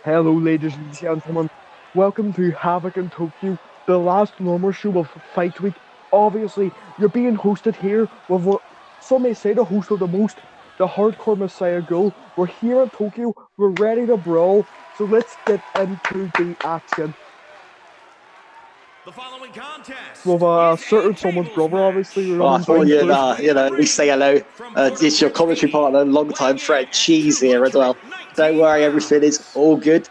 Hello, ladies and gentlemen. Welcome to Havoc in Tokyo, the last normal show of Fight Week. Obviously, you're being hosted here with what some may say the host of the most, the Hardcore Messiah Girl. We're here in Tokyo, we're ready to brawl, so let's get into the action. The following contest With certain someone's brother, obviously, we're Oh, I running thought down you'd, first. at least say hello. It's your commentary partner, long-time friend, Cheese here as well. Don't worry, everything is all good.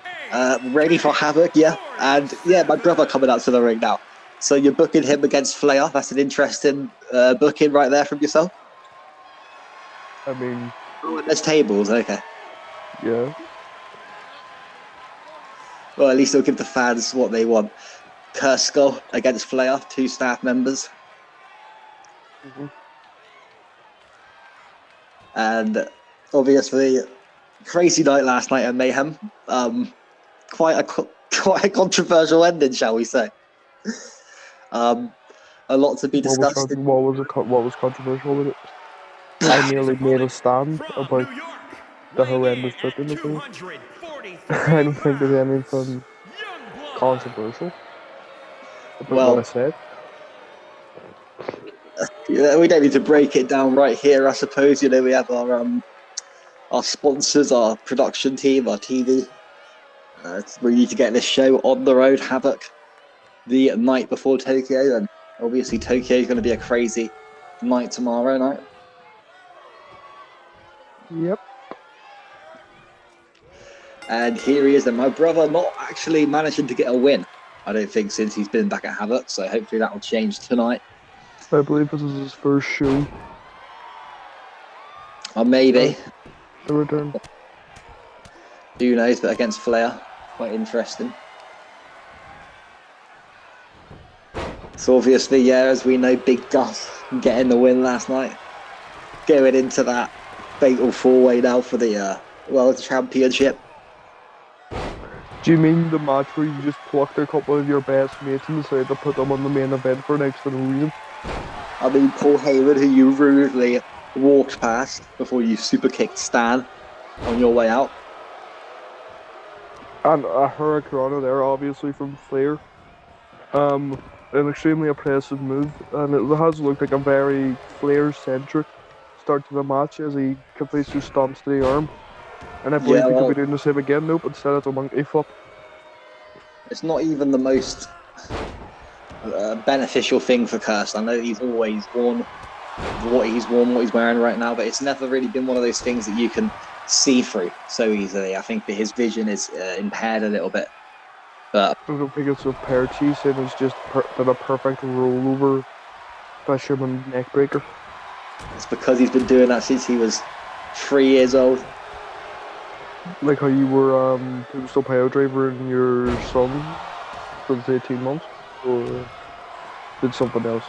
Ready for Havoc, yeah. And yeah, my brother coming out to the ring now. So you're booking him against Flair. That's an interesting booking right there from yourself. I mean, Oh, there's tables, okay. yeah. Well, at least it'll give the fans what they want. Kursko against Flair, 2 staff members. Mm-hmm. And obviously, crazy night last night at Mayhem. Quite a controversial ending, shall we say? A lot to be discussed. What was controversial with it? I nearly made a stand about the horrendous booking of it. I don't think there's anything controversial about what I said. Yeah, we don't need to break it down right here, I suppose. You know, we have our sponsors, our production team, our TV. We need to get this show on the road, Havoc, the night before Tokyo, and obviously Tokyo is going to be a crazy night tomorrow night. Yep. And here he is, and my brother not actually managing to get a win, I don't think, since he's been back at Havoc, so hopefully that will change tonight. I believe this is his first show. Or maybe. The return. Who knows, but against Flair, quite interesting. So obviously, yeah, as we know, Big Gus getting the win last night. Going into that fatal 4-way now for the World Championship. Do you mean the match where you just plucked a couple of your best mates and decided to put them on the main event for next to no reason? I mean, Paul Hayward, who you rudely walked past before you super kicked Stan on your way out. And a Hurricane there, obviously, from Flair. An extremely impressive move, and it has looked like a very Flair-centric start to the match as he completely stomps to the arm. And I believe he could be doing the same again, nope, instead it's a monkey flip. It's not even the most beneficial thing for Kurst. I know he's always worn what he's wearing right now, but it's never really been one of those things that you can see through so easily. I think that his vision is impaired a little bit. But I don't think it's a pair cheese, and it's just done a perfect rollover fisherman neckbreaker. It's because he's been doing that since he was 3 years old. Like how you were still power driver in your son for 18 months, or did something else?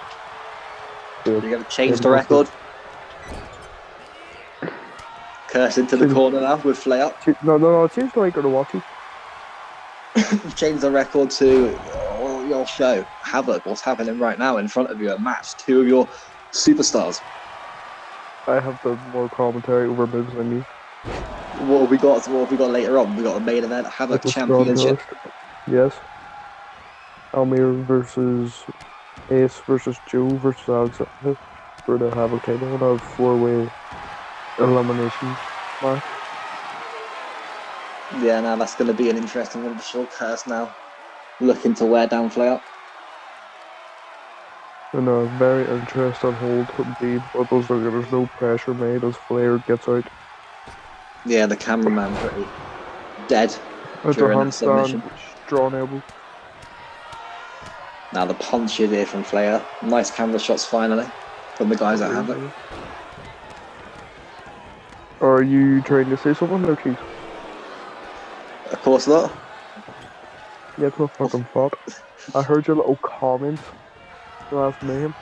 You're going to change the record. Curse into the corner now with Flair. No, change the record to watch it. Change the record to your show, Havoc. What's happening right now in front of you? A match, 2 of your superstars. I have the more commentary over moves than you. What have we got later on? We got the main event, Havoc Championship. Yes. Almir versus Ace versus Joe versus Alexander for the Havoc title and a 4-way elimination match. Yeah, now that's going to be an interesting one for sure. Curse now looking to wear down Flair. And a very interesting hold indeed, but there's no pressure made as Flair gets out. Yeah, the cameraman pretty dead It's a handstand, drawn elbow. Now the punch is here from Flair. Nice camera shots finally from the guys at Havoc. Are you trying to say something there, Keith? Of course not. Yeah, it's my fucking fault. I heard your little comments last name.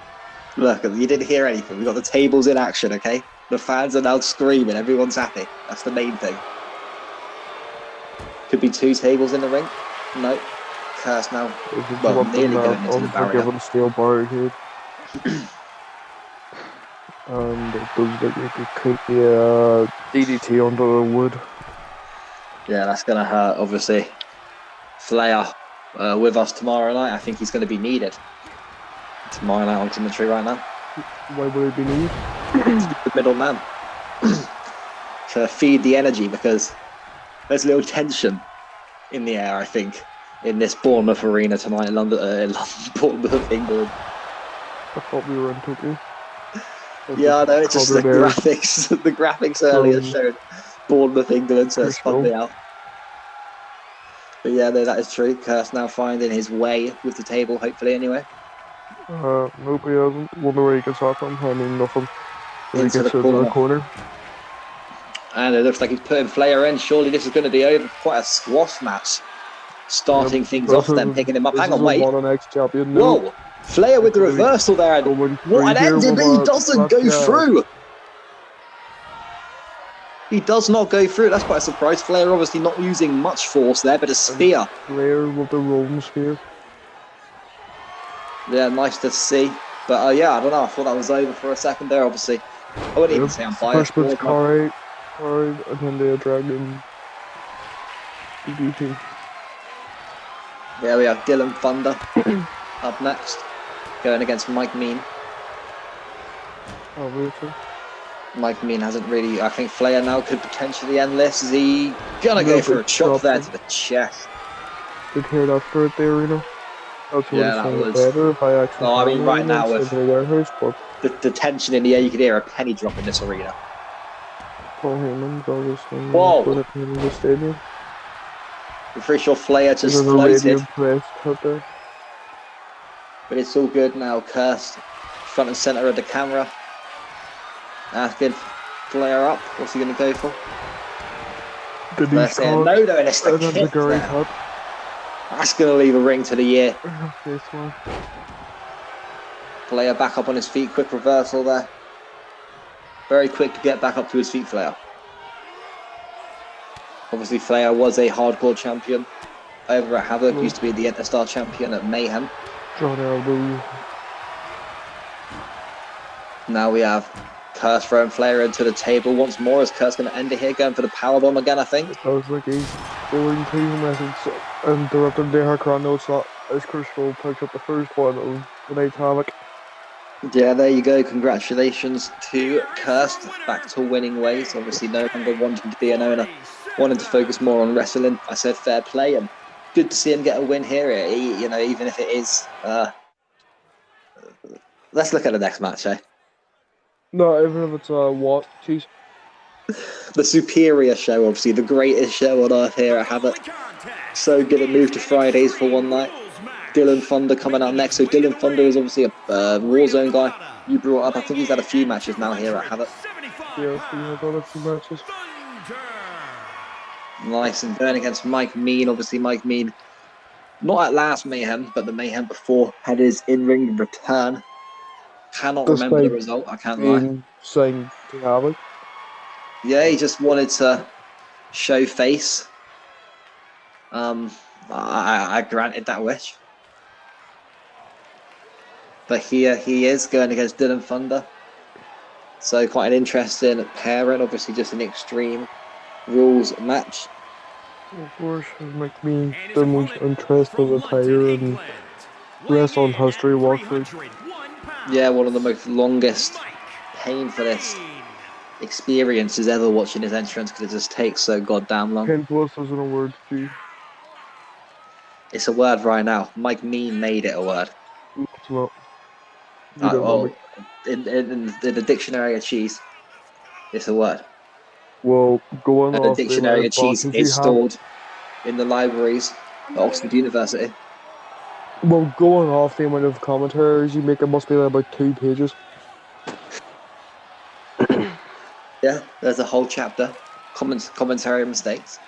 Look, you didn't hear anything. We got the tables in action, okay? The fans are now screaming. Everyone's happy. That's the main thing. Could be 2 tables in the ring. No. Curse now. Well, nearly going into the barrier. Steel barricade. And it does look like it could be a DDT under the wood. Yeah, that's going to hurt, obviously. Flair with us tomorrow night. I think he's going to be needed tomorrow night on commentary right now. Why would it be needed? The middleman. To feed the energy, because there's a little tension in the air, I think, in this Bournemouth arena tonight in London, Bournemouth, England. I thought we were in Tokyo. Yeah, I know, it's just the graphics. The graphics earlier showed Bournemouth, England, so it spun me out. But yeah, no, that is true. Kurt's now finding his way with the table, hopefully, anyway. Nope, he hasn't. Wonder where he gets that from. I mean, nothing. Into the corner. And it looks like he's putting Flair in. Surely this is going to be over. Quite a squash match. Starting things off, then picking him up. Hang on, wait. Whoa! Flair with the reversal there. What an ending, but he doesn't go through. He does not go through. That's quite a surprise. Flair obviously not using much force there, but a spear. Flair with the rolling spear. Yeah, nice to see. But yeah, I don't know. I thought that was over for a second there, obviously. I wouldn't even say I'm biased. First was card, and then the Dragon DDT. Yeah, we have Dylan Thunder up next, going against Mike Mean. Obviously. Mike Mean hasn't really. I think Flair now could potentially end this. Is he gonna go for a chop there to the chest? Did hear that for it there, you know? That's what that was better if I actually. Oh, I mean, right now with the warehouse, but the tension in the air, you could hear a penny drop in this arena. Paul Heyman's obviously Whoa! In the stadium. I'm pretty sure Flair just floated. But it's all good now. Cursed front and center of the camera. Asking Flair up. What's he going to go for? They're saying no, and it's the kick there. That's going to leave a ring to the year. Flair back up on his feet. Quick reversal there. Very quick to get back up to his feet, Flair. Obviously, Flair was a hardcore champion over at Havoc. Used to be the Interstar champion at Mayhem. Now we have Kurt's throwing Flair into the table once more. Is Kurt's going to end it here? Going for the powerbomb again, I think. I was like, he's going to message and director the Harkran notes that as Crystal picks up the first one of the night's Havoc. Yeah, there you go. Congratulations to Kirst. Back to winning ways. Obviously, no longer wanting to be an owner, wanting to focus more on wrestling. I said fair play, and good to see him get a win here. You know, even if it is. Let's look at the next match, eh? No, even if it's what? Jeez. The superior show, obviously, the greatest show on earth here at Havoc. So good it moved to Fridays for one night. Dylan Thunder coming out next. So Dylan Thunder is obviously a Warzone guy you brought up. I think he's had a few matches now here at Havoc. Yeah, he has had a few matches. Nice, and going against Mike Mean. Obviously, Mike Mean, not at last Mayhem, but the Mayhem before, had his in-ring return. Cannot remember the result, I can't lie. Saying to Havoc. Yeah, he just wanted to show face. I granted that wish. But here he is going against Dylan Thunder. So quite an interesting pairing. Obviously just an extreme rules match. Of course, make me the most interested attire and wrestling history walkthrough. Yeah, one of the most longest, painfulest experiences ever watching his entrance, because it just takes so goddamn long. 10 plus isn't a word, G. It's a word right now. Mike Mean made it a word. It's not. In the dictionary of cheese, it's a word. Well, going and off the dictionary of cheese is stored in the libraries at Oxford University. Well, going off the amount of commentaries you make, it must be like about 2 pages. Yeah, there's a whole chapter. Commentary mistakes.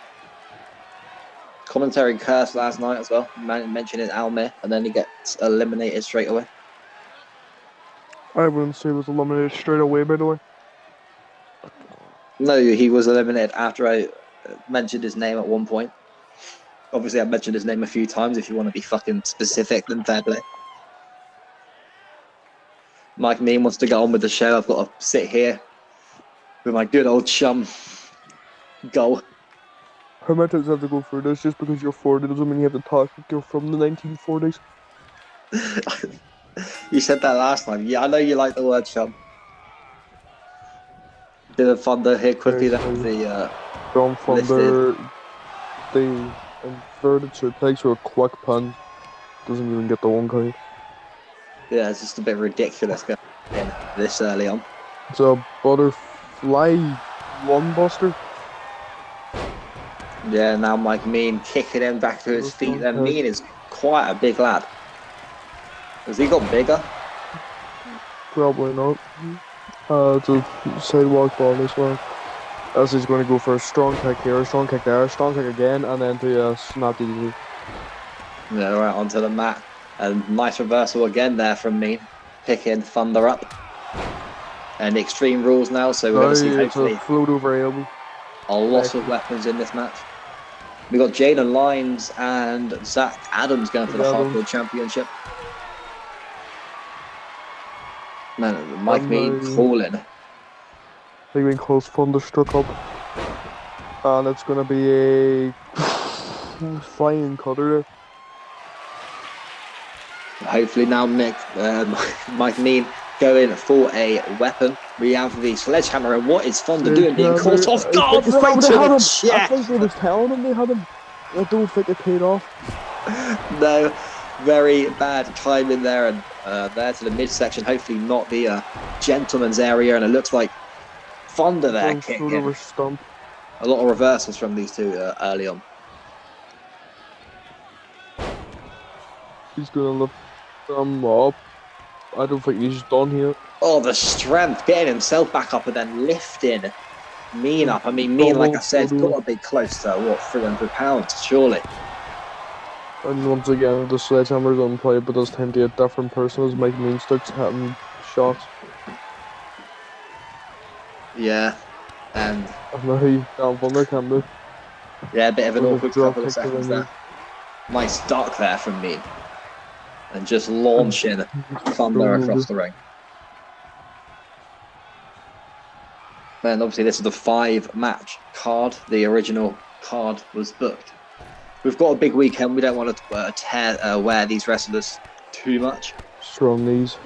Commentary cursed last night as well. Mentioning Almir, and then he gets eliminated straight away. I wouldn't say he was eliminated straight away, by the way. No, he was eliminated after I mentioned his name at one point. Obviously, I've mentioned his name a few times. If you want to be fucking specific, then fair play. Mike Mean wants to get on with the show. I've got to sit here with my good old chum, Gull. How many times I have to go through this? Just because you're 40 doesn't mean you have to talk like you're from the 1940s. You said that last time. Yeah, I know you like the word chum. Bit of Thunder here quickly. That's the John listed. Thunder, the inverted suplex or a quick punch. Doesn't even get the one count. Yeah, it's just a bit ridiculous going in this early on. It's a butterfly one buster. Yeah, now Mike Mean kicking him back to his feet. Then Mean is quite a big lad. Has he got bigger? Probably not. It's a sidewalk ball as well. As he's going to go for a strong kick here, a strong kick there, a strong kick again, and then to a snap DDT. Yeah, right onto the mat. And nice reversal again there from Mean. Picking Thunder up. And Extreme Rules now, so we're going to see hopefully a float over elbow. A lot of weapons in this match. We got Jaden Lyons and Zach Adams going for the Hardcore Championship. Man, Mike Mean calling. Mike Mean calls Thunderstruck up. And it's going to be a flying cutter there. Hopefully now Mike Mean going for a weapon. We have the sledgehammer, and what is Thunder doing? Being caught off guard right to the chest. I think they was telling him they had him. I don't think it paid off. No, very bad timing there, and there to the midsection. Hopefully not the gentleman's area, and it looks like Thunder there kicking. A lot of reversals from these two early on. He's gonna lift them up. I don't think he's done here. Oh, the strength, getting himself back up and then lifting Mean up. I mean, Mean, like I said, got to be close to, what, 300 pounds, surely. And once again, the sledgehammer's on play, but this time to a different person as Mike Mean starts hitting shots. Yeah, and... I know he down Thunder can do. Yeah, a bit of an awkward couple of seconds there. Nice duck there from Mean. And just launching Thunder across the ring. And obviously this is the 5-match card. The original card was booked. We've got a big weekend. We don't want to wear these wrestlers too much. Strong knees.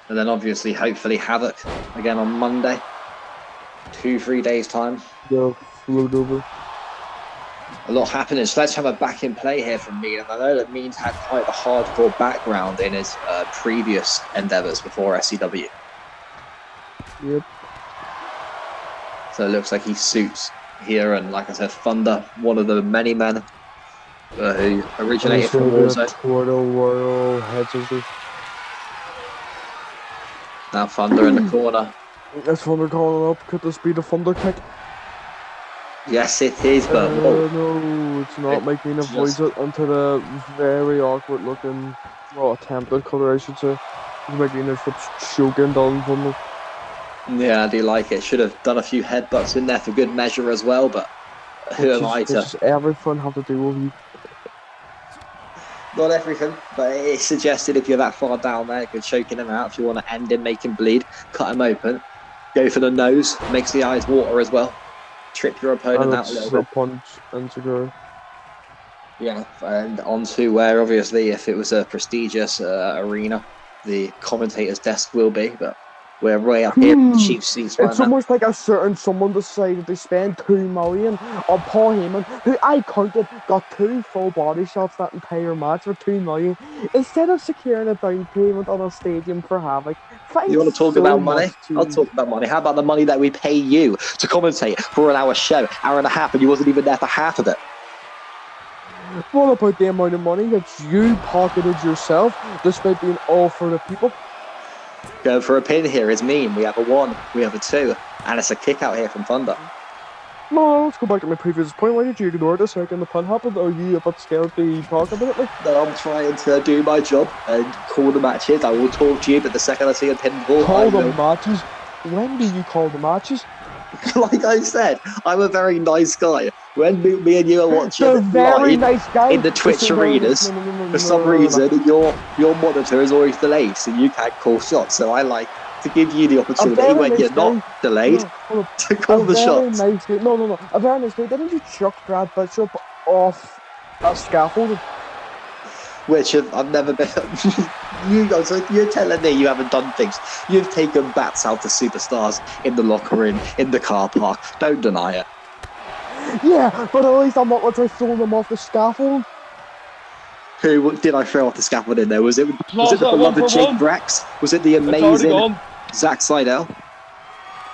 And then obviously, hopefully, Havoc again on Monday. 2-3 days time. Yeah, float over. A lot happening. Sledgehammer back in play here from Mean, and I know that Mean's had quite a hardcore background in his previous endeavours before SCW. Yep. So it looks like he suits here, and like I said, Thunder, one of the many men who originated from Warzone. Royal head scissors. Now Thunder in the corner. Is Thunder calling up? Could this be the Thunder kick? Yes, it is, but no, it's not. Mike Mean avoids it into the very awkward looking, attempted cutter, I should say. Mike Mean is choking down Thunder. Yeah, I do like it. Should have done a few headbutts in there for good measure as well, but who am I to... Just everything have to do with you. Not everything, but it's suggested if you're that far down there, good choking him out. If you want to end him, make him bleed, cut him open, go for the nose, makes the eyes water as well. Trip your opponent out a little bit. Punch and secure. Yeah, and onto where obviously if it was a prestigious arena, the commentator's desk will be, but we're way up here in the cheap seats right now. It's almost like a certain someone decided to spend $2 million on Paul Heyman, who I counted got 2 full body shots that entire match for $2 million, instead of securing a down payment on a stadium for Havoc. You want to talk about money? I'll talk about money. How about the money that we pay you to commentate for an hour show, hour and a half, and you wasn't even there for half of it? What about the amount of money that you pocketed yourself, despite being all for the people? Going for a pin here is Mean. We have a 1, we have a 2, and it's a kick out here from Thunder. No, let's go back to my previous point. Why did you ignore it a second the pun happened? Are you a bit scared to talk about it? No, I'm trying to do my job and call the matches. I will talk to you, but the second I see a pinfall, call the matches? When do you call the matches? Like I said, I'm a very nice guy. When me and you are watching live nice guy in the Twitch arenas, for some reason your monitor is always delayed, so you can't call shots. So I like to give you the opportunity when you're not delayed to call the shots. A very nice guy. Didn't you chuck Brad Bishop off a scaffolding? Which I've never been. You're telling me you haven't done things. You've taken bats out to superstars in the locker room, in the car park. Don't deny it. Yeah, but at least I'm not literally throwing them off the scaffold. Who did I throw off the scaffold in there? Was it the beloved Jake Brax? Was it the amazing Zach Seidel?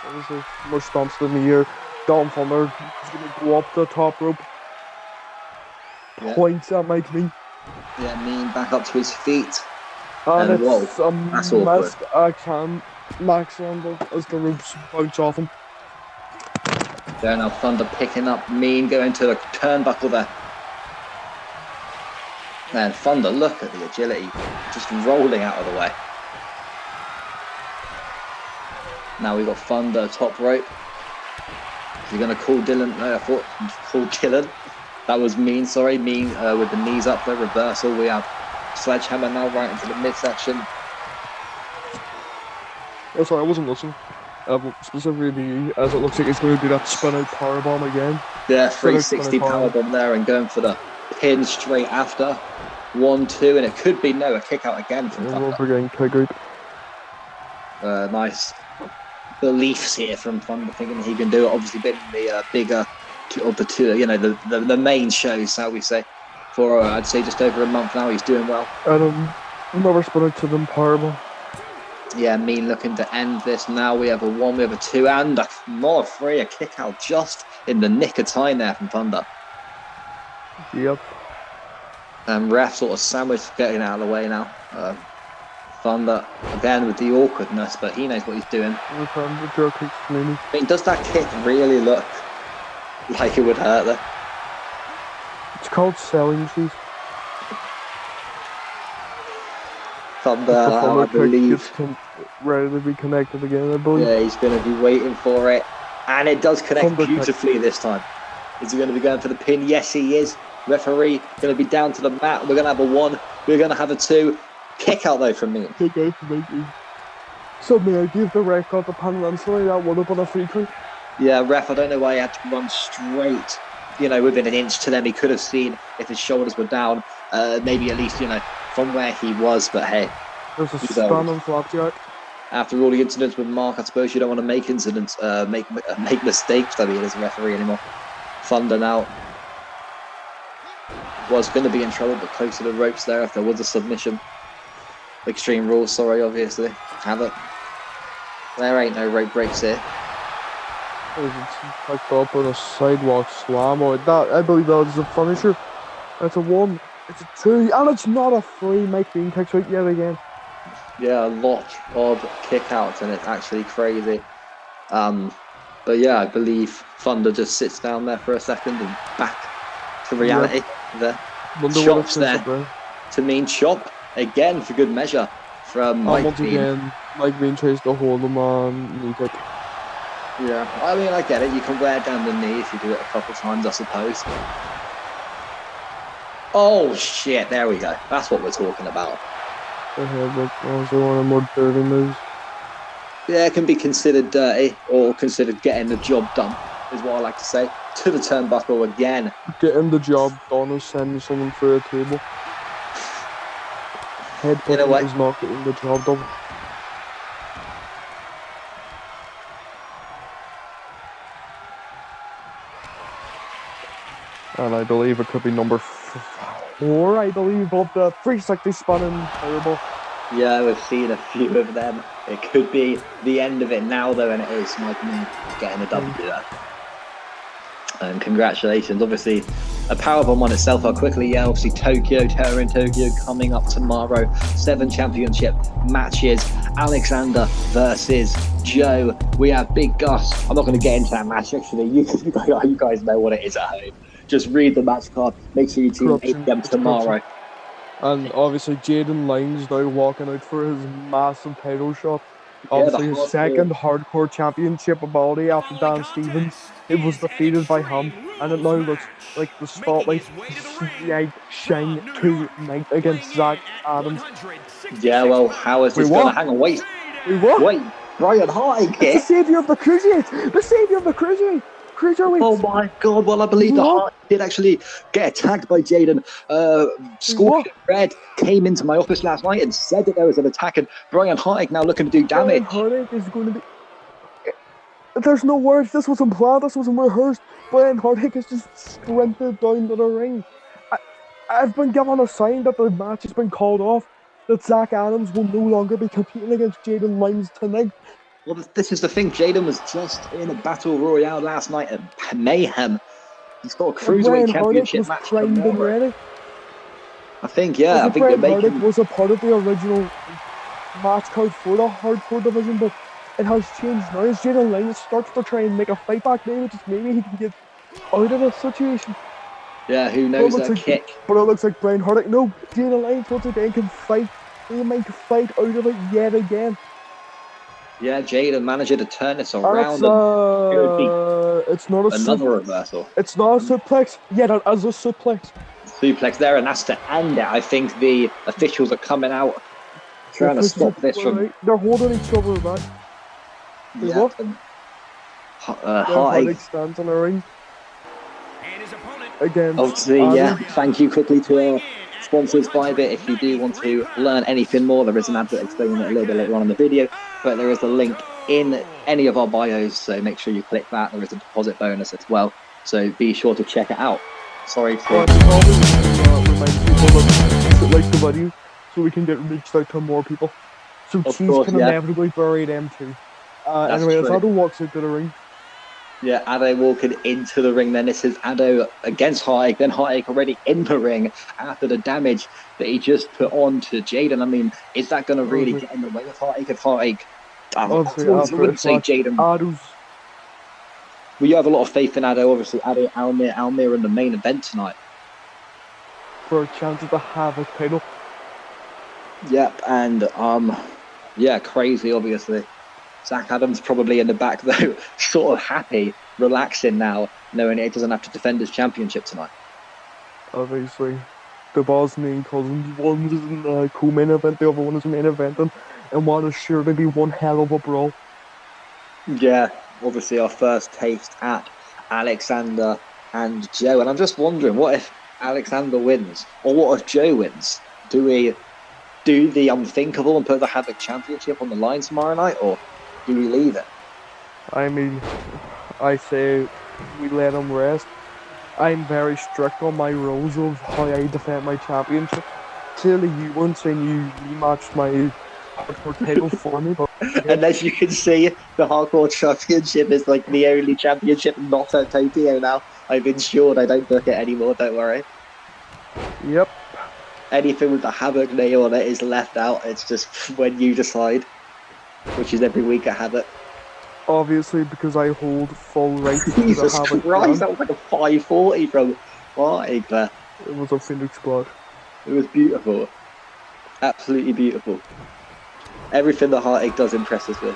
Obviously, more stomps than the year. Dalton Thunder is going to go up the top rope. Points that might mean. Yeah, Mean back up to his feet. And it's that's awkward. Max Randall as the ropes bounce off him. There now, Thunder picking up Mean, going to the turnbuckle there. Man, Thunder, look at the agility, just rolling out of the way. Now we got Thunder top rope. Is he going to call Dylan? No, I thought call Dylan. That was Mean, sorry. Mean with the knees up there, reversal. We have Sledgehammer now right into the midsection. Oh, sorry, I wasn't listening. Specifically, as it looks like he's going to do that spin out powerbomb again. Yeah, 360 powerbomb there and going for the pin straight after. 1-2, and it could be a kick out again from Thunder. Kick out. Nice beliefs here from Thunder, thinking he can do it. Obviously, been the bigger of the two, the main shows, shall we say, for I'd say just over a month now. He's doing well. Another spin out to them powerbomb. Yeah, Mean looking to end this. Now we have a 1, we have a 2, and not a 3, a kick out just in the nick of time there from Thunder. Yep. And ref sort of sandwich getting out of the way now. Thunder again with the awkwardness, but he knows what he's doing. I mean, does that kick really look like it would hurt there? It's called selling shoes. Thunder, I believe. Ready to be connected again, I believe. Yeah, he's going to be waiting for it. And it does connect beautifully this time. Is he going to be going for the pin? Yes, he is. Referee going to be down to the mat. We're going to have a 1. We're going to have a 2. Kick out though from me. Kick out from me. Suddenly I gave the ref got the panel and suddenly that would have been a free kick. Yeah, ref, I don't know why he had to run straight, within an inch to them. He could have seen if his shoulders were down, maybe at least, from where he was, but hey. There's a stun on Flapjack. After all the incidents with Mark, I suppose you don't want to make incidents, make mistakes, as a referee anymore. Thunder now was going to be in trouble, but close to the ropes there if there was a submission. Extreme Rules, sorry, obviously. Havoc. There ain't no rope breaks here. It's picked up on a sidewalk slam. I believe that was a finisher. It's a 1, it's a 2, and it's not a 3. Mike Bean kicks out yet again. Yeah, a lot of kickouts, and it's actually crazy. But yeah, I believe Thunder just sits down there for a second and back to reality. There. Chops there to Mean chop again for good measure from Mike once Bean. Again, Mike Bean tries to hold him on knee kick. Yeah, I mean, I get it. You can wear down the knee if you do it a couple times, I suppose. Oh shit! There we go. That's what we're talking about. The headbutt, also one of the more dirty moves. Yeah, it can be considered dirty or considered getting the job done, is what I like to say. To the turnbuckle again. Getting the job done is sending someone through a table. Headbutting is not getting the job done. And I believe it could be number 4, I believe, of the 360 spanning terrible. Yeah, we've seen a few of them. It could be the end of it now, though, and it is Mike Mean getting a W there. And congratulations. Obviously, a powerbomb on itself. How quickly, yeah, obviously Terror in Tokyo coming up tomorrow. 7 championship matches. Alexander versus Joe. We have Big Gus. I'm not going to get into that match, actually. You guys know what it is at home. Just read the match card. Make sure you tune 8 p.m. tomorrow. And obviously, Jaden Lyons now walking out for his massive title shot. Obviously, his second hardcore championship ability after Dan Stevens. It was defeated by him, and it now looks like the spotlight shine tonight against Zach Adams. Yeah, well, how is this going to hang on? Wait. Brian Hartig It's the here. saviour of the cruiserweight. The saviour of the cruiserweight. Oh my God! Well, I believe the What? Hartig did actually get attacked by Jaden. Scorpion Red came into my office last night and said that there was an attack, and Brian Hartig now looking to do damage. Brian Hartig is going to be. There's no words. This wasn't planned. This wasn't rehearsed. Brian Hartig has just sprinted down to the ring. I've been given a sign that the match has been called off. That Zach Adams will no longer be competing against Jaden Lyons tonight. Well, this is the thing. Jaden was just in a battle royale last night at Mayhem. He's got a cruiserweight championship match tomorrow. Ready. I think, yeah. I think Brian they're Hardig making. was a part of the original match card for the hardcore division, but it has changed now. As Jaden Lyons starts to try and make a fight back, maybe he can get out of the situation. Yeah, who knows that kick? But it looks like Brian Hardig. No, Jaden Lyons once again can fight. He might fight out of it yet again. Yeah, Jaden managed to turn this around. It's not a another reversal. It's not a suplex. Yeah, that is a suplex. Suplex there, and that's to end it. I think the officials are coming out trying to stop this from. Right. They're holding each other back. Yeah. Hardig stands on the ring. And his opponent. Again. Obviously, yeah. Thank you quickly to our sponsors, Bybit. If you do want to learn anything more, there is an advert explaining it a little bit later on in the video, but there is a link in any of our bios, so make sure you click that. There is a deposit bonus as well, so be sure to check it out. Sorry to remind people to like the video so we can get reached out to more people. So Chiefs can inevitably bury them too. Anyway, as Ado walks into the ring. Yeah, Ado walking into the ring then. This is Ado against Hartig. Then Hartig already in the ring after the damage that he just put on to Jaden. I mean, is that going to really get in the way of Hartig? If Hartig... I wouldn't say Jaden... Ado's... Well, you have a lot of faith in Ado. Obviously, Ado, Almir in the main event tonight. For a chance at the Havoc title. Yep, and, yeah, crazy, obviously. Zach Adams probably in the back, though, sort of happy, relaxing now, knowing he doesn't have to defend his championship tonight. Obviously, the Bosnian cousins, one is in the co-main event, the other one is main event, and one is sure to be one hell of a brawl. Yeah, obviously our first taste at Alexander and Joe, and I'm just wondering, what if Alexander wins, or what if Joe wins? Do we do the unthinkable and put the Havoc Championship on the line tomorrow night, or do we leave it? I mean, I say we let him rest. I'm very strict on my rules of how I defend my championship. Clearly you weren't saying you rematched my hardcore title for me, but... And as you can see, the hardcore championship is like the only championship not at Tokyo now. I've ensured I don't book it anymore, don't worry. Yep. Anything with the Havoc name on it is left out. It's just when you decide, which is every week at Havoc. Obviously, because I hold full rights to the Jesus Havoc Christ, that was like a 540 from Hartig there. It was a Phoenix Squad. It was beautiful. Absolutely beautiful. Everything that Hartig does impresses me.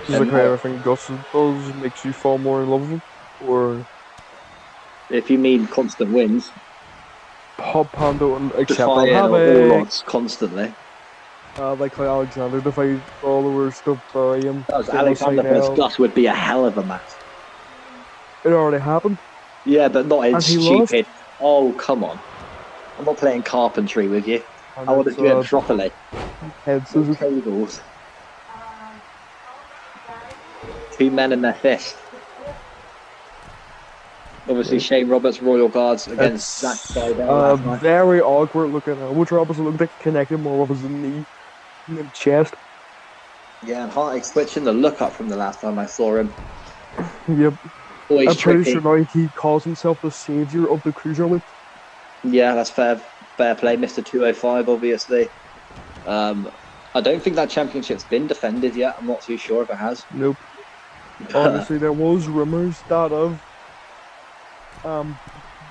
Just like how everything Gus does makes you fall more in love with him, or... If you mean constant wins. Pop Pando and except all odds constantly. Like how Alexander defied followers to bury him. Alexander vs Gus would be a hell of a match. It already happened. Yeah, but not in stupid. Lost? Oh, come on. I'm not playing carpentry with you. I want to do it properly. Head scissors. Tables. Two men in their fist. Obviously, Shane Roberts, Royal Guards against Zack Seidel. Very awkward looking elbow drop. It looked like connected more of his knee and the chest. Yeah, and Hartig switching the look up from the last time I saw him. Yep. Always I'm pretty tricky. sure now he calls himself the saviour of the cruiserweight. Yeah, that's fair play. Mr. 205, obviously. I don't think that championship's been defended yet. I'm not too sure if it has. Nope. Honestly, there was rumours that of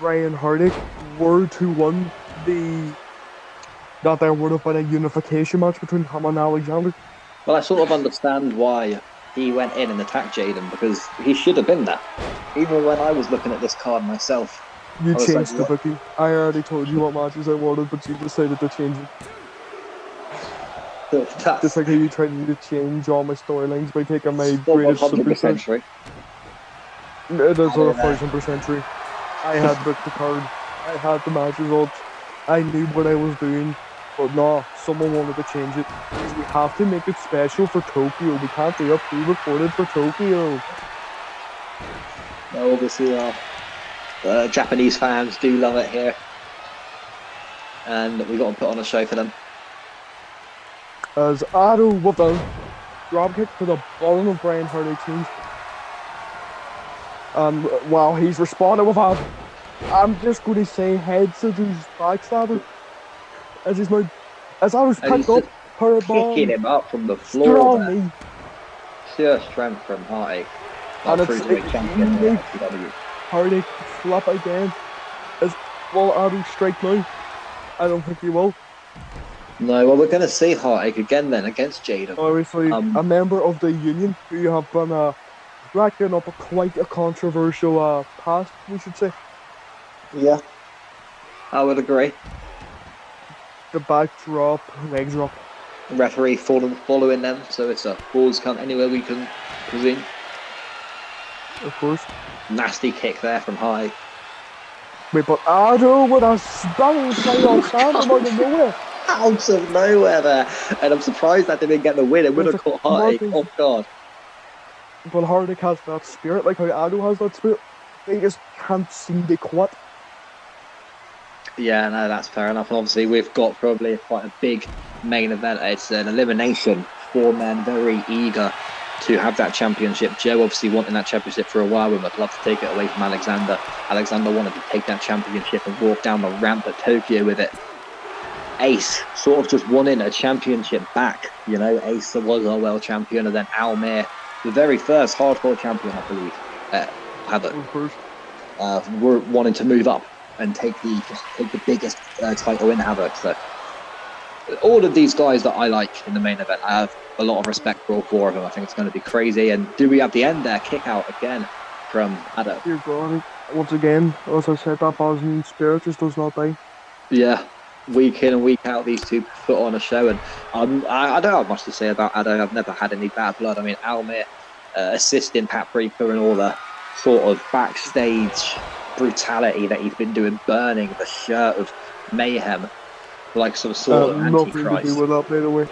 Brian Hardig were to win that there would have been a unification match between him and Alexander. Well, I sort of understand why he went in and attacked Jaden, because he should have been there. Even when I was looking at this card myself. You changed the booking. I already told you what matches I wanted, but you decided to change it. Just That's like how you tried to change all my storylines by taking my not greatest 100% superstars. true. It is I don't a know. 1000% true. I had booked the card. I had the match results. I knew what I was doing. But no, someone wanted to change it. Because we have to make it special for Tokyo. We can't do it pre-recorded for Tokyo. No, obviously, Japanese fans do love it here. And we got to put on a show for them. As Ado with a drop kick to the bottom of Brian Harding's knees. Wow, he's responded with a, I'm just going to say, head scissors backstabber. As he's now, as Ado's And he's picked up, just her kicking bomb. him up from the floor. Strong There. knee. Sheer strength from Heartache. And it's Cruiserweight champion here unique. at SCW. Hardy flip again. As will Ado strike now? I don't think he will. No, well, we're going to see Heartache again then against Jaden. Obviously, a member of the union who have been racking up quite a controversial past, we should say. Yeah, I would agree. The back drop, leg drop. Referee following them, so it's a balls count anywhere we can presume. Of course. Nasty kick there from Heartache. Wait, but Ado with a stunning side on stand out of nowhere. Out of nowhere there, and I'm surprised that didn't get the win. It would have caught Heartache off guard. But Hardy has that spirit, like how Ado has that spirit. They just can't seem to quit. Yeah, no, that's fair enough. And obviously, we've got probably quite a big main event. It's an elimination. 4 men very eager to have that championship. Joe obviously wanting that championship for a while and would love to take it away from Alexander. Alexander wanted to take that championship and walk down the ramp at Tokyo with it. Ace sort of just wanting a championship back. You know, Ace was our world champion, and then Almir, the very first hardcore champion, I believe, Havoc, were wanting to move up and take the biggest title in Havoc. So all of these guys that I like in the main event, I have a lot of respect for all 4 of them. I think it's going to be crazy. And do we have the end there? Kick out again from Ado. Dear God, once again, as I said, that Bosnian spirit just does not die. Yeah. Week in and week out, these two put on a show, and I don't have much to say about Ado. I've never had any bad blood. I mean, Almir assisting Paprika and all the sort of backstage brutality that he's been doing, burning the shirt of Mayhem like some sort of nothing antichrist. to do with that, by the way.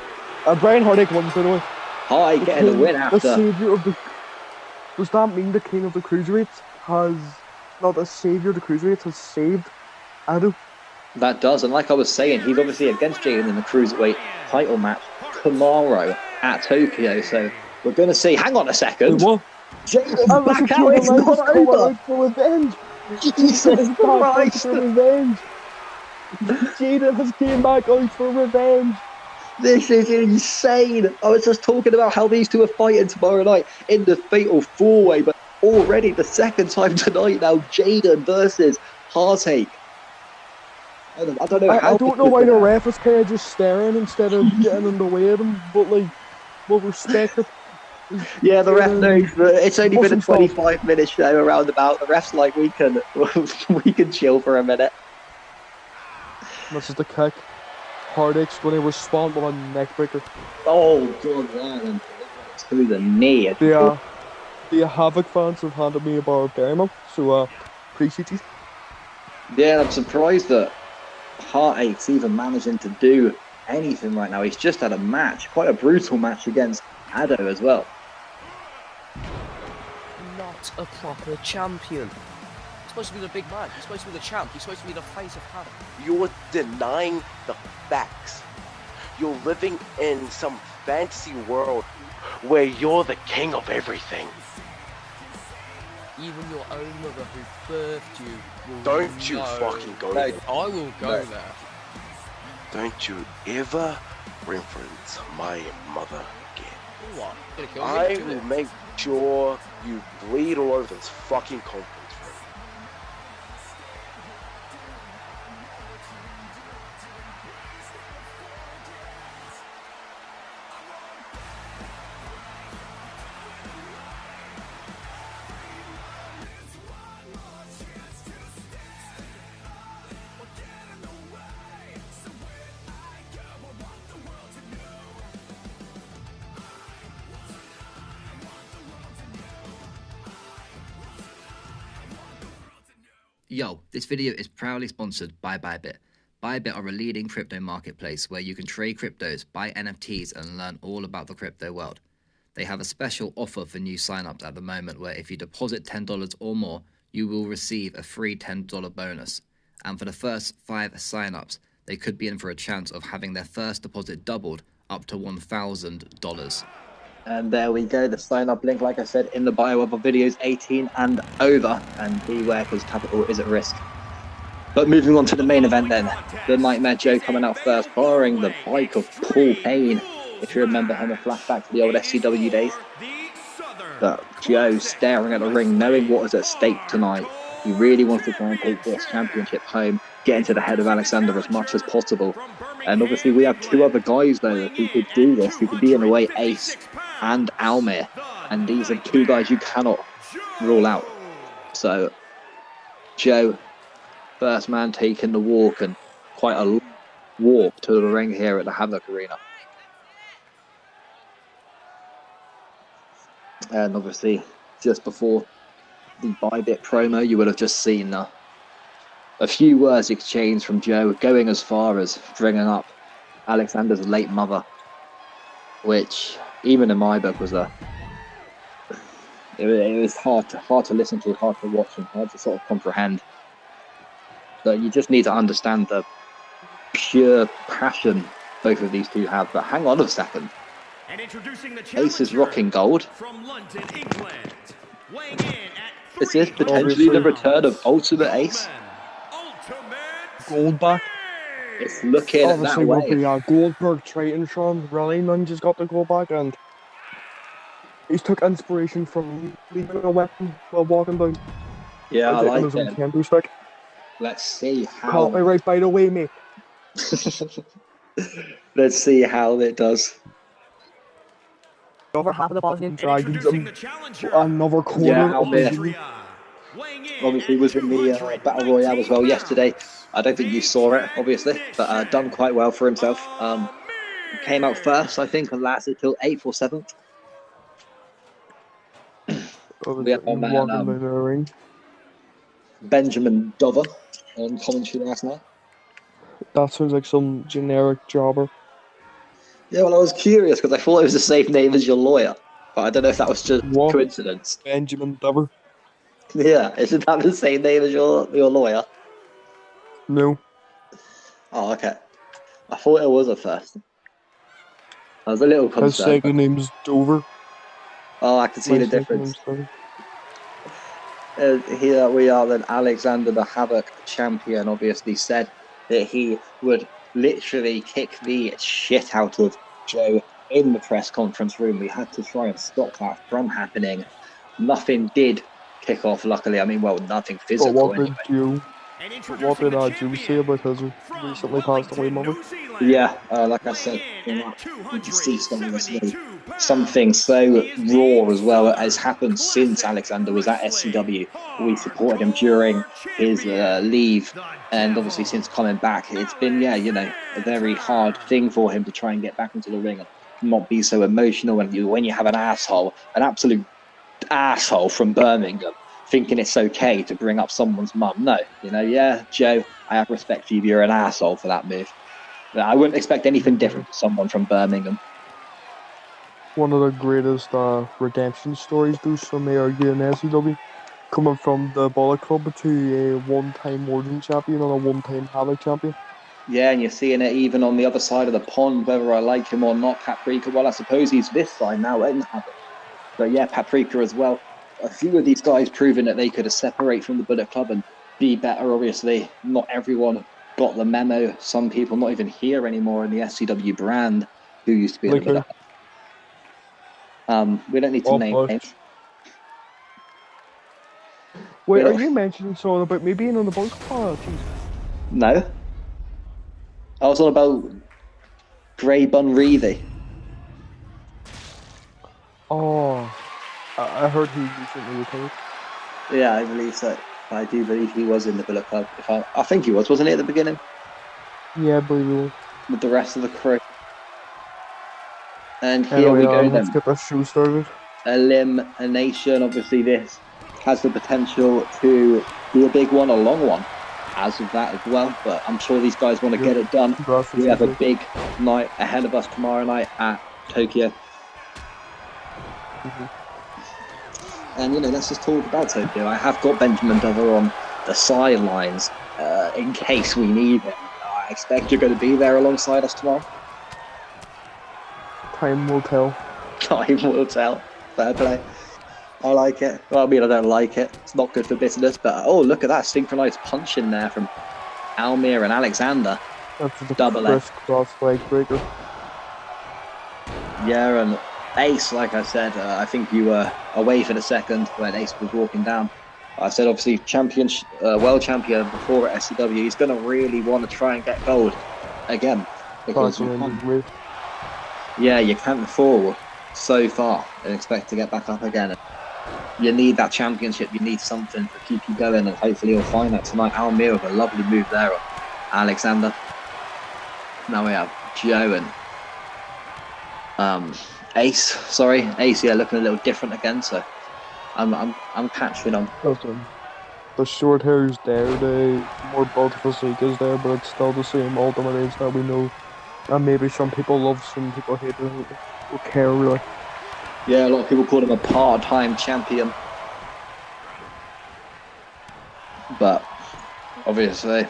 Brian Hardick won, by the way. Heartache getting the win after. The savior of the. Does that mean the king of the cruiserweights has, not a savior of the cruiserweights, has saved Ado? That does, and like I was saying, he's obviously against Jaden in the cruiserweight title match tomorrow at Tokyo. So we're going to see. Hang on a second. Jaden's back out. It's not over. For revenge. Jesus Christ! For revenge. Jaden has came back out for revenge. This is insane. I was just talking about how these two are fighting tomorrow night in the Fatal 4-Way, but already the second time tonight now, Jaden versus Heartache. I don't know how. I don't know why the ref is kind of just staring instead of getting in the way of him, but like, we'll respect it. Yeah, the ref knows that it's only been a 25-minute show around about. The ref's like, we can chill for a minute. This is the kick. Hardick's going to respond with a neckbreaker. Oh, God, man. To the knee. The Havoc fans have handed me a bar of dairy milk, so appreciate you. Yeah, I'm surprised that Heartache's even managing to do anything right now. He's just had a match, quite a brutal match against Ado as well. Not a proper champion. He's supposed to be the big man. He's supposed to be the champ. He's supposed to be the face of Havoc. You're denying the facts. You're living in some fantasy world where you're the king of everything. Even your own mother who birthed you will Don't you know. fucking go No, there. I will go there. Don't you ever reference my mother again. What? You're gonna kill me? I Do will it. make sure you bleed all over this fucking conference room. Yo, this video is proudly sponsored by Bybit. Bybit are a leading crypto marketplace where you can trade cryptos, buy NFTs, and learn all about the crypto world. They have a special offer for new signups at the moment where if you deposit $10 or more, you will receive a free $10 bonus. And for the first 5 signups, they could be in for a chance of having their first deposit doubled up to $1,000. And there we go, the sign up link, like I said, in the bio of our videos, 18 and over. And beware, because capital is at risk. But moving on to the main event then, the Nightmare Joe coming out first, borrowing the bike of Paul Payne. If you remember him, a flashback to the old SCW days. But Joe staring at the ring, knowing what is at stake tonight. He really wants to try and take this championship home, get into the head of Alexander as much as possible. And obviously we have 2 other guys though who could do this, who could be in a way Ace and Almir. And these are 2 guys you cannot rule out. So Joe, first man taking the walk, and quite a walk to the ring here at the Havoc Arena. And obviously, just before the Bybit promo, you would have just seen a few words exchanged from Joe, going as far as bringing up Alexander's late mother, which even in my book was it was hard to listen to, hard to watch, and hard to sort of comprehend. But you just need to understand the pure passion both of these 2 have. But hang on a second. And introducing the Ace is rocking gold. from London, England. Weighing in at Is this potentially the return of Ultimate Ace? Gold back. It's looking Obviously, that will way. be Goldberg, Triton, Sean, really, none just got the gold back, and he's took inspiration from leaving a weapon while walking down. Yeah, I like his own it. kendo stick. Let's see how. Copyright, by the way, mate. Let's see how it does. Over half of the Bosnian Dragons Introducing and the challenger. another corner Yeah, of the Albert. ring. Weighing in Obviously, was in the at Battle Royale as well 218 yesterday. pounds. I don't think you saw it, obviously, but done quite well for himself. Came out first, I think, and lasted till 8th or 7th. We have our man, Walking down the ring. Benjamin Dover on commentary last night. That sounds like some generic jobber. Yeah, well, I was curious because I thought it was the same name as your lawyer, but I don't know if that was just What? coincidence. Benjamin Dover. Yeah, isn't that the same name as your lawyer? No. Oh, okay. I thought it was at first. I was a little His concerned. second name's Dover. Oh, I can see My the second difference. name's Dover. Here we are then. Alexander the Havoc champion obviously said that he would literally kick the shit out of Joe in the press conference room. We had to try and stop that from happening. Nothing did kick off, luckily. I mean, well, nothing But physical what anyway. did you? And What introducing did the Joe say champion about his from recently passed away Wellington, mother? New Zealand. Yeah, like I said, Weighing in you at can see obviously 272 pounds. something so He is the raw as well as Southern happened since Classic Alexander was at Wrestling SCW. We supported him during his Champion, leave, the and obviously Devil, since coming back, it's been, yeah, you know, a very hard thing for him to try and get back into the ring and not be so emotional. And when you have an absolute asshole from Birmingham, thinking it's okay to bring up someone's mum. No, you know, yeah, Joe, I have respect for you, but you're an asshole for that move. But I wouldn't expect anything different from someone from Birmingham. One of the greatest redemption stories goes from ARU and SCW. Coming from the Bullet Club to a one-time Origin champion and a one-time Havoc champion. Yeah, and you're seeing it even on the other side of the pond, whether I like him or not, Paprika. Well, I suppose he's this side now, in Havoc. But yeah, Paprika as well. A few of these guys proving that they could separate from the Bullet Club and be better, obviously. Not everyone got the memo. Some people not even here anymore in the SCW brand who used to be in the Bullet Club. We don't need to name names. Wait, Yeah. are you mentioning something about me being on the Bullet Club? Oh, No. I was on about Grey Bun Reevy. oh, I heard he recently retired. Yeah, I believe so. I do believe he was in the Bullet Club. I think he was, wasn't he, at the beginning? Yeah, I believe he was. With the rest of the crew. And here Anyway, we go let's then. get this show started. Elimination, obviously this has the potential to be a big one, a long one, as of that as well. But I'm sure these guys want to get it done. Congrats to We have a TJ. big night ahead of us tomorrow night at Tokyo. And, you know, let's just talk about Tokyo. I have got Benjamin Dover on the sidelines in case we need him. I expect you're going to be there alongside us tomorrow. Time will tell. Time will tell. Fair play. I like it. Well, I mean, I don't like it. It's not good for business, but oh, look at that synchronized punch in there from Almir and Alexander. That's the Double crisscross leg breaker. Yeah, and Ace, like I said, I think you were away for the second when Ace was walking down. I said, obviously, world champion before at SCW. He's going to really want to try and get gold again. Because you can't fall so far and expect to get back up again. You need that championship. You need something to keep you going, and hopefully you'll find that tonight. Almir with a lovely move there on Alexander. Now we have Joe and Ace, yeah, looking a little different again. So I'm catching on. The short hair is there, the more built physique is there, but it's still the same Ultimate Ace that we know. And maybe some people love, some people hate it, who care really. Yeah, a lot of people call him a part-time champion. But obviously,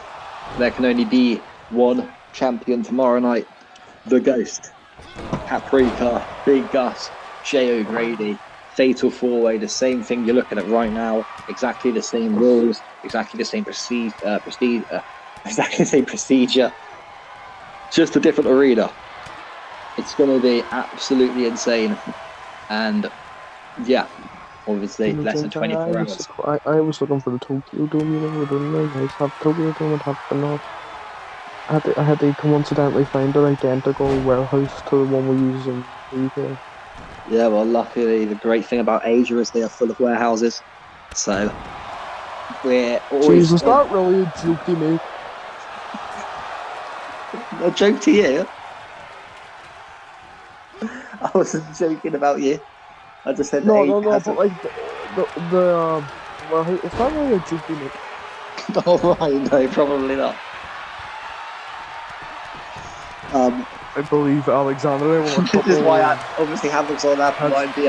there can only be one champion tomorrow night. The Ghost. Paprika, Big Gus, Jay O'Grady, Fatal 4-Way, the same thing you're looking at right now. Exactly the same rules, exactly the same exactly the same procedure. Just a different arena. It's going to be absolutely insane. And yeah, obviously less than 24 hours. I was looking for the Tokyo Dome, you know, the nice have Tokyo Dome and have been off. I had to coincidentally find an identical warehouse to the one we use in the UK. Yeah, well, luckily the great thing about Asia is they are full of warehouses. So we're always. Jesus, that really a joke to me. A joke to you? I wasn't joking about you. I just said no, but like the well, it's not really a joke to me. Oh right, no, probably not. I believe Alexander will This is why I obviously Havoc's on that line be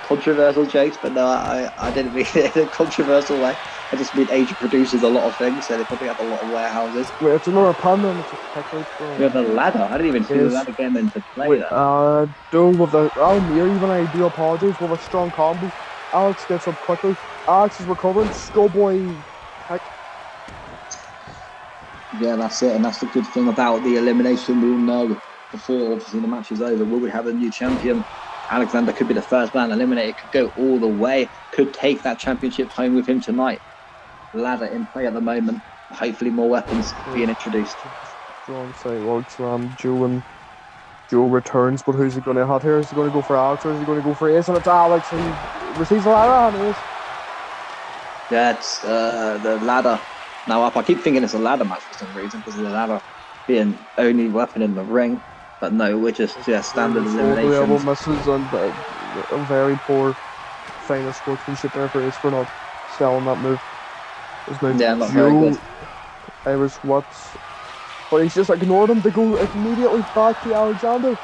controversial jokes, but no, I didn't mean it in a controversial way. I just mean Asia produces a lot of things, so they probably have a lot of warehouses. Wait, it's another panda and it's a pepper. We have a ladder. I didn't even see the ladder game into play there. With the Almir, even I do apologize, with a strong combo. Alex gets up quickly. Alex is recovering. Skullboy heck. Yeah, that's it, and that's the good thing about the elimination. We'll know before obviously the match is over. Will we have a new champion? Alexander could be the first man eliminated, could go all the way, could take that championship home with him tonight. Ladder in play at the moment. Hopefully more weapons being introduced. Strong side works from Joe returns, but who's he going to have here? Is he going to go for Alex or is he going to go for Ace? And it's Alex who receives the ladder and Ace. Yeah, it's the ladder now up. I keep thinking it's a ladder match for some reason because of the ladder being only weapon in the ring. But no, we're just standard eliminations. Misses and a very poor final sportsmanship there for Ace for not selling that move. Yeah, not very good. Irish Watts. But he's just ignored him to go immediately back to Alexander.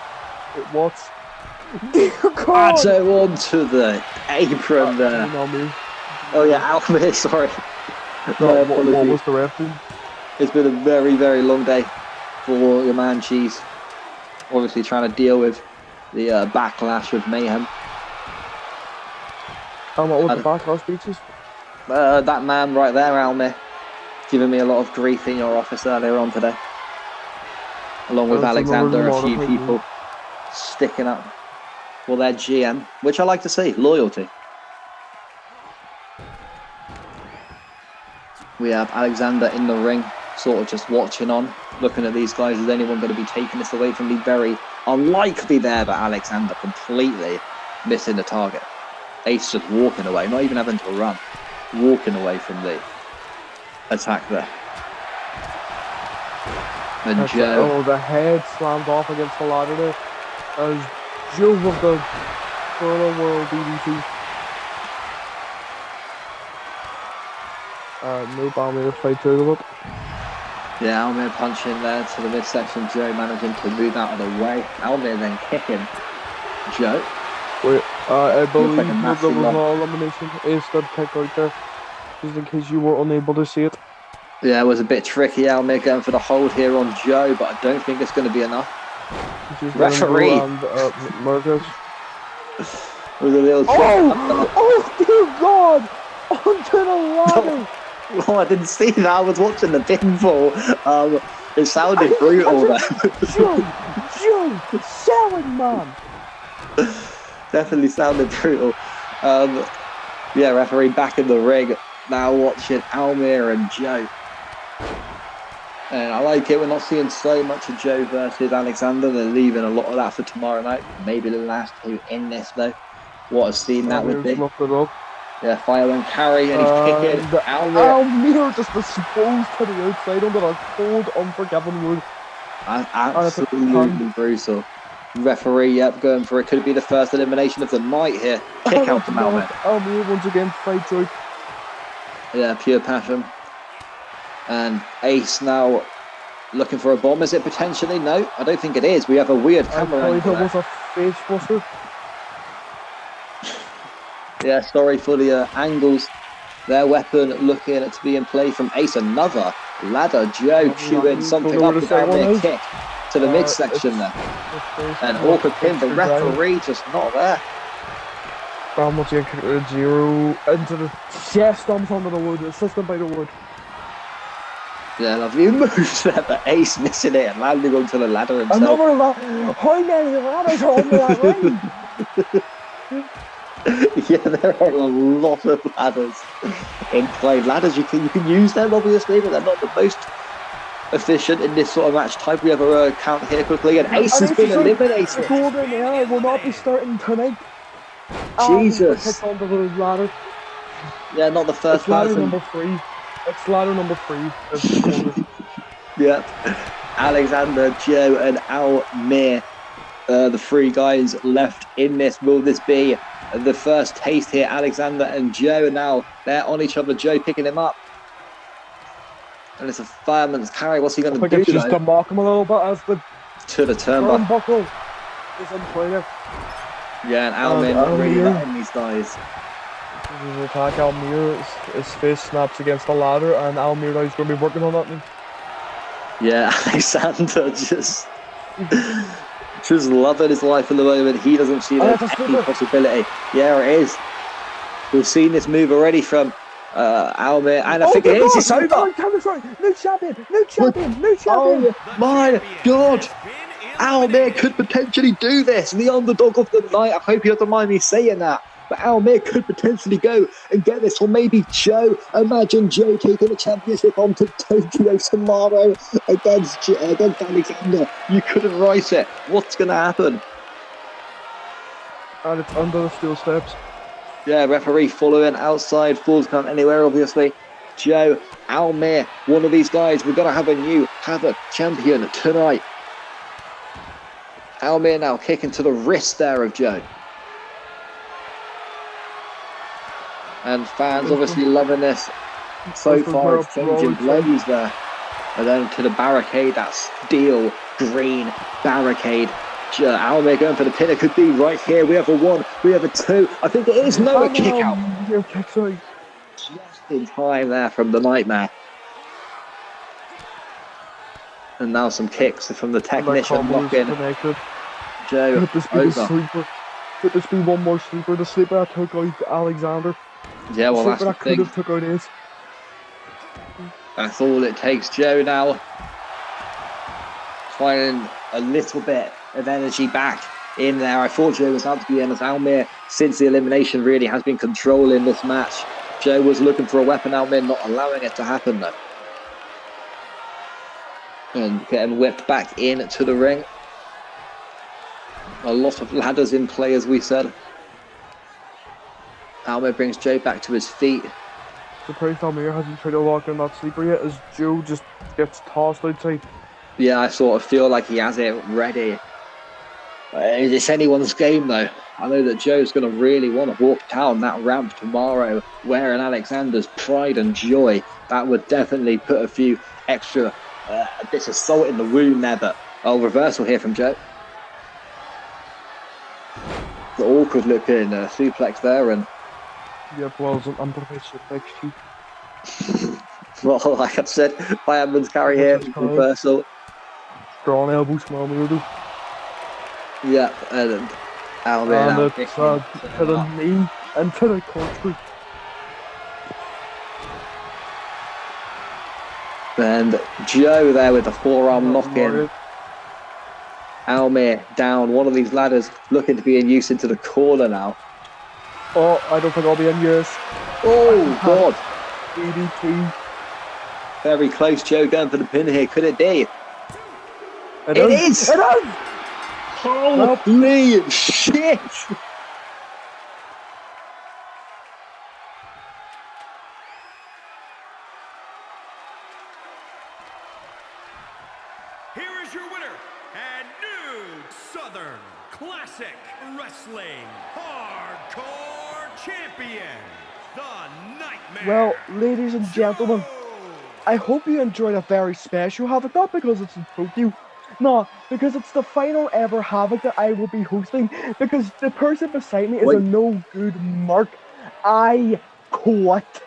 Watts. Dear God! So on to the apron there. Oh yeah, Almir, sorry. What was the ref doing? It's been a very, very long day for your man Cheese. Obviously trying to deal with the backlash of Mayhem. And what were the backlash speeches? That man right there, Almir, giving me a lot of grief in your office earlier on today. Along with Alexander, a few people sticking up for their GM, which I like to see, loyalty. We have Alexander in the ring, sort of just watching on, looking at these guys. Is anyone going to be taking this away from me? Very unlikely there, but Alexander completely missing the target. Ace just walking away, not even having to run, walking away from the attack there. And Joe. Oh, the head slammed off against the ladder there. As Joe with the World DDT. No Almir fight through it. Yeah, Almir punching there to the midsection. Joe managing to move out of the way. Almir then kicking Joe. Wait, I believe like a that massive there was one. no elimination. Ace did kick out there, just in case you were unable to see it. Yeah, it was a bit tricky. Almir going for the hold here on Joe, but I don't think it's going to be enough. Referee. And Marcus. With a little trick. Oh dear God! Onto the ladder! Oh, I didn't see that. I was watching the pinfall. It sounded brutal there. Joe, selling man! Definitely sounded brutal. Yeah, referee back in the ring. Now watching Almir and Joe. And I like it. We're not seeing so much of Joe versus Alexander. They're leaving a lot of that for tomorrow night. Maybe the last two in this, though. What a scene that would be. Yeah, fire and carry, and he's kicking. Almir just exposed to the outside under a cold, unforgiving wood. Absolutely brutal. Referee, yep, going for it. Could be the first elimination of the night here. Kick out from Almir. Almir once again fights out. Yeah, pure passion. And Ace now looking for a bomb. Is it potentially? No, I don't think it is. We have a weird camera I angle believe it there. was a face buster. Yeah, sorry for the angles. Their weapon looking to be in play from Ace. Another ladder. Joe queuing something up with Almir kick to the midsection there. And awkward pin. The referee just not there. Once again, kick to zero into the chest, stomps onto the wood, assisted by the wood. Yeah, lovely moves there, but Ace missing it and landing onto the ladder himself. Another ladder! How many ladders are on that ring? Yeah, there are a lot of ladders in play. Ladders, you can use them, obviously, but they're not the most efficient in this sort of match type. We have a count here quickly, and Ace has been eliminated. Golden Era will not be starting tonight. Jesus. Kicked onto the ladder. Yeah, not the first It's ladder person. number 3. It's ladder number 3. Yep. Alexander, Joe, and Almir, the three guys left in this. Will this be the first taste here? Alexander and Joe, and now they're on each other. Joe picking him up. And it's a fireman's carry. What's he going to do? It's just to mock him a little bit as the to the turnbuckle is in play there. Yeah, and Almir not really letting these guys. This is attack. Almir, his face snaps against the ladder, and Almir now is going to be working on that thing. Yeah, Alexander just loving his life at the moment. He doesn't see there's any possibility. Yeah, it is. We've seen this move already from Almir, and I think it is. It's over. New champion! New champion! New champion! Oh my God! Almir could potentially do this. The underdog of the night. I hope you don't mind me saying that. But Almir could potentially go and get this, or maybe Joe. Imagine Joe taking the championship on to Tokyo tomorrow against Alexander. You couldn't write it. What's going to happen? And it's under the steel steps. Yeah, referee following outside. Falls can't anywhere, obviously. Joe, Almir, one of these guys. We're going to have a new Havoc champion tonight. Almir now kicking to the wrist there of Joe. And fans obviously loving this so far. Exchanging blows there. And then to the barricade, that steel green barricade. Almir going for the pin. It could be right here. We have a 1. We have a 2. I think it is. No, a kick out. Just in time there from the Nightmare. And now some kicks from the technician locking. Joe over. Could this be one more sleeper? The sleeper that took out Alexander. Yeah, well, that's the thing. Could have took out Ace. That's all it takes. Joe now finding a little bit of energy back in there. I thought Joe was out to be in, as Almir, since the elimination, really has been controlling this match. Joe was looking for a weapon, Almir not allowing it to happen though. And getting whipped back into the ring. A lot of ladders in play, as we said. Almir brings Joe back to his feet. Surprised Almir hasn't tried to lock in that sleeper yet, as Joe just gets tossed outside. Yeah, I sort of feel like he has it ready. It's anyone's game though. I know that Joe's going to really want to walk down that ramp tomorrow wearing Alexander's pride and joy. That would definitely put a few extra bits of salt in the wound there, but reversal here from Joe. The awkward looking suplex there, and Yep, well, it's an improvised suplex too. well, like I said, Fireman's carry here, reversal. Strong elbow, small weirdo. Yeah, and Alvin And now it's to the knee and to the corkscrew. And Joe there with the forearm lock-in. Almir down one of these ladders, looking to be in use into the corner now. Oh, I don't think I'll be in use. Oh, God. DDT. Very close, Joe going for the pin here. Could it be? It is! It is! Holy shit! Here is your winner and new Southern Classic Wrestling Hardcore Champion, the Nightmare. Well, ladies and gentlemen, I hope you enjoyed a very special Havoc, not because it's in Tokyo, no, because it's the final ever Havoc that I will be hosting, because the person beside me is a no good mark. I quit.